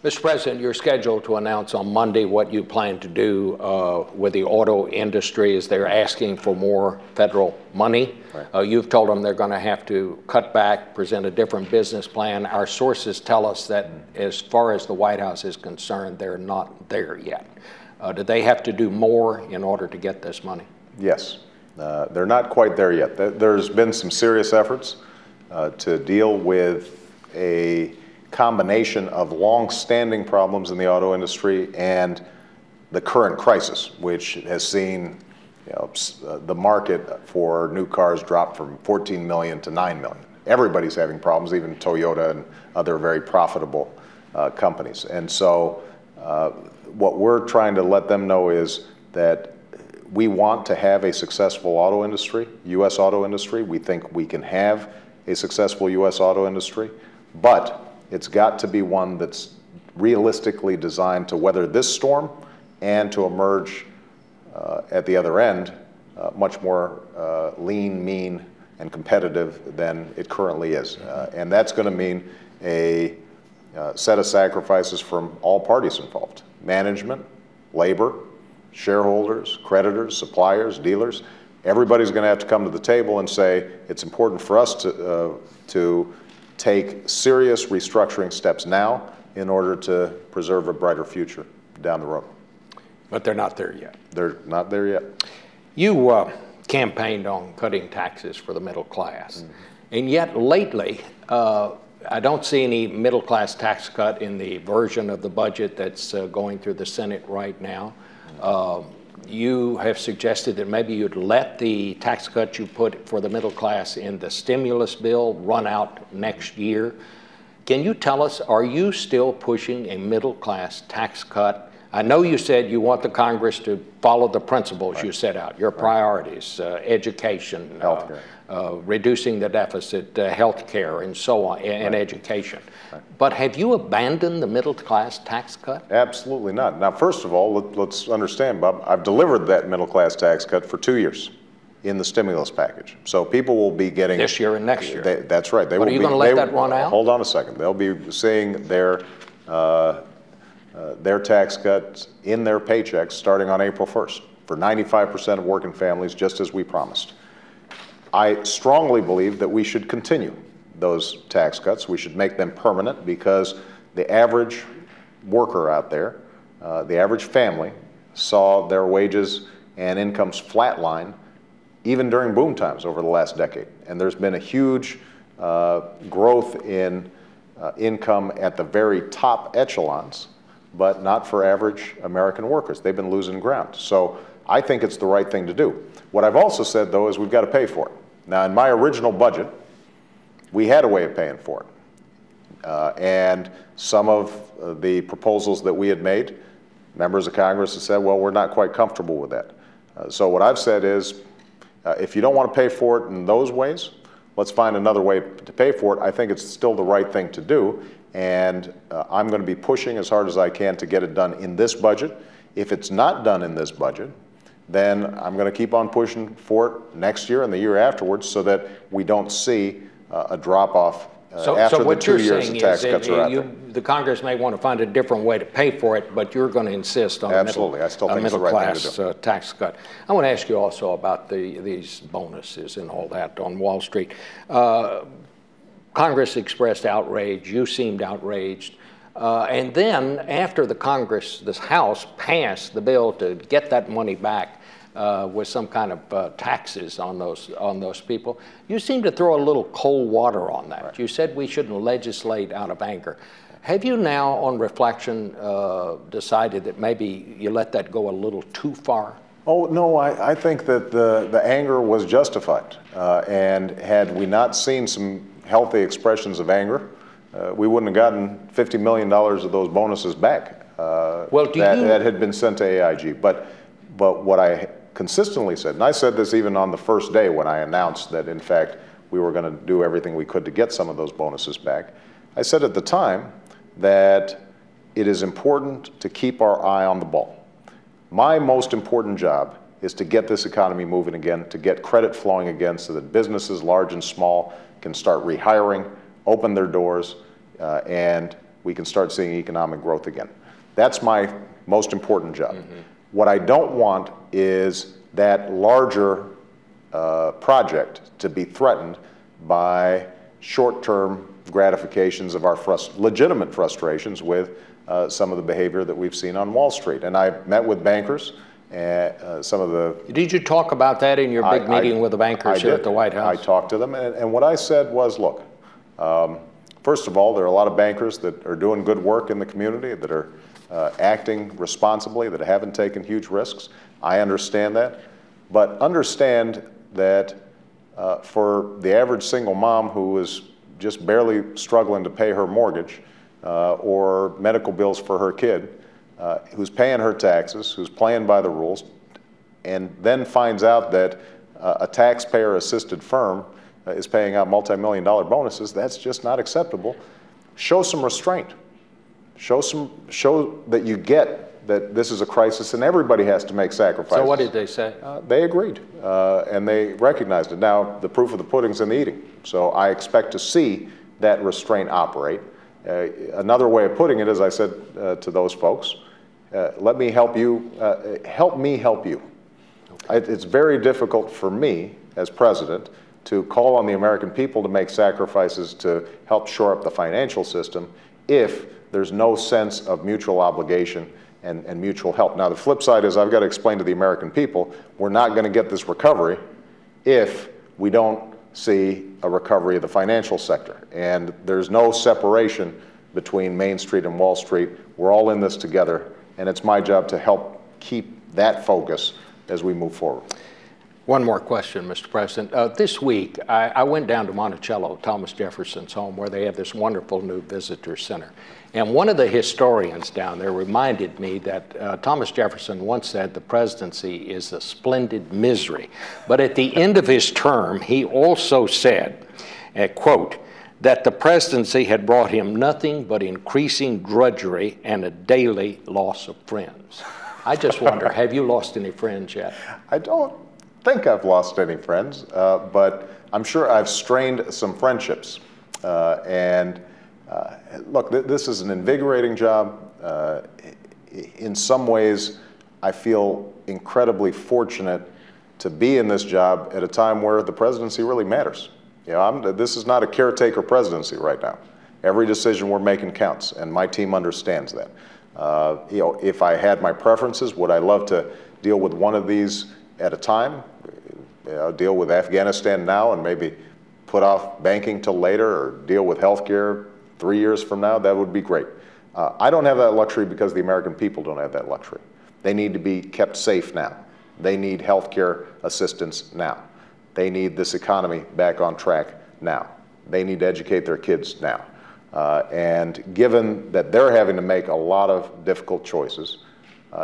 Mr. President, you're scheduled to announce on Monday what you plan to do with the auto industry as they're asking for more federal money. Right. You've told them they're going to have to cut back, present a different business plan. Our sources tell us that as far as the White House is concerned, they're not there yet. Do they have to do more in order to get this money? Yes. They're not quite there yet. There's been some serious efforts to deal with a combination of long-standing problems in the auto industry and the current crisis, which has seen the market for new cars drop from 14 million to 9 million. Everybody's having problems, even Toyota and other very profitable companies. And so what we're trying to let them know is that we want to have a successful auto industry, U.S. auto industry. We think we can have a successful U.S. auto industry, but it's got to be one that's realistically designed to weather this storm and to emerge at the other end much more lean, mean, and competitive than it currently is. And that's going to mean a set of sacrifices from all parties involved: management, labor, shareholders, creditors, suppliers, dealers. Everybody's going to have to come to the table and say it's important for us to take serious restructuring steps now in order to preserve a brighter future down the road. But they're not there yet. They're not there yet. You campaigned on cutting taxes for the middle class. And yet lately, I don't see any middle class tax cut in the version of the budget that's going through the Senate right now. You have suggested that maybe you'd let the tax cut you put for the middle class in the stimulus bill run out next year. Can you tell us, are you still pushing a middle class tax cut? I know you said you want the Congress to follow the principles you set out, your priorities, education, reducing the deficit, health care, and so on, and education. But have you abandoned the middle class tax cut? Absolutely not. Now, first of all, let's understand, Bob, I've delivered that middle class tax cut for 2 years in the stimulus package. So people will be getting... This year and next year. That's right. But are you going to let that run out? Hold on a second. They'll be seeing their tax cuts in their paychecks starting on April 1st for 95% of working families, just as we promised. I strongly believe that we should continue those tax cuts. We should make them permanent because the average worker out there, the average family, saw their wages and incomes flatline even during boom times over the last decade. And there's been a huge growth in income at the very top echelons, but not for average American workers. They've been losing ground. So I think it's the right thing to do. What I've also said, though, is we've got to pay for it. Now, in my original budget, we had a way of paying for it. And some of the proposals that we had made, members of Congress have said, well, we're not quite comfortable with that. So what I've said is, if you don't want to pay for it in those ways, let's find another way to pay for it. I think it's still the right thing to do. And I'm going to be pushing as hard as I can to get it done in this budget. If it's not done in this budget, then I'm going to keep on pushing for it next year and the year afterwards so that we don't see a drop-off after the 2 years the tax cuts are out there. The Congress may want to find a different way to pay for it, but you're going to insist on a middle class tax cut. I want to ask you also about these bonuses and all that on Wall Street. Congress expressed outrage. You seemed outraged. And then after this House passed the bill to get that money back with some kind of taxes on those people, you seemed to throw a little cold water on that. Right. You said we shouldn't legislate out of anger. Have you now, on reflection, decided that maybe you let that go a little too far? Oh, no, I think that the anger was justified. And had we not seen some healthy expressions of anger, we wouldn't have gotten $50 million of those bonuses back that had been sent to AIG. But what I consistently said, and I said this even on the first day when I announced that, in fact, we were going to do everything we could to get some of those bonuses back, I said at the time that it is important to keep our eye on the ball. My most important job is to get this economy moving again, to get credit flowing again so that businesses, large and small, can start rehiring, open their doors, and we can start seeing economic growth again. That's my most important job. What I don't want is that larger project to be threatened by short-term gratifications of our legitimate frustrations with some of the behavior that we've seen on Wall Street. And I met with bankers, some of the... Did you talk about that in your big meeting with the bankers here at the White House? I talked to them, and what I said was, look, first of all, there are a lot of bankers that are doing good work in the community, that are acting responsibly, that haven't taken huge risks. I understand that, but understand that for the average single mom who is just barely struggling to pay her mortgage or medical bills for her kid, who's paying her taxes, who's playing by the rules, and then finds out that a taxpayer-assisted firm is paying out multi-million-dollar bonuses, that's just not acceptable. Show some restraint. Show that you get that this is a crisis and everybody has to make sacrifices. So what did they say? They agreed, and they recognized it. Now, the proof of the pudding's in the eating. So I expect to see that restraint operate. Another way of putting it, as I said to those folks, let me help you, help me help you. Okay. It's very difficult for me as president to call on the American people to make sacrifices to help shore up the financial system if there's no sense of mutual obligation and mutual help. Now, the flip side is I've got to explain to the American people, we're not going to get this recovery if we don't see a recovery of the financial sector. And there's no separation between Main Street and Wall Street. We're all in this together, and it's my job to help keep that focus as we move forward. One more question, Mr. President. This week, I went down to Monticello, Thomas Jefferson's home, where they have this wonderful new visitor center. And one of the historians down there reminded me that Thomas Jefferson once said the presidency is a splendid misery. But at the end of his term, he also said, quote, that the presidency had brought him nothing but increasing drudgery and a daily loss of friends. I just wonder, have you lost any friends yet? I don't think I've lost any friends, but I'm sure I've strained some friendships. Look, this is an invigorating job. In some ways, I feel incredibly fortunate to be in this job at a time where the presidency really matters. You know, this is not a caretaker presidency right now. Every decision we're making counts, and my team understands that. You know, if I had my preferences, would I love to deal with one of these at a time? You know, deal with Afghanistan now and maybe put off banking till later, or deal with healthcare 3 years from now? That would be great. I don't have that luxury because the American people don't have that luxury. They need to be kept safe now. They need healthcare assistance now. They need this economy back on track now. They need to educate their kids now. And given that they're having to make a lot of difficult choices,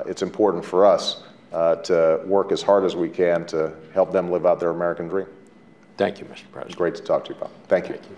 it's important for us to work as hard as we can to help them live out their American dream. Thank you, Mr. President. Great to talk to you, Bob. Thank you. Thank you.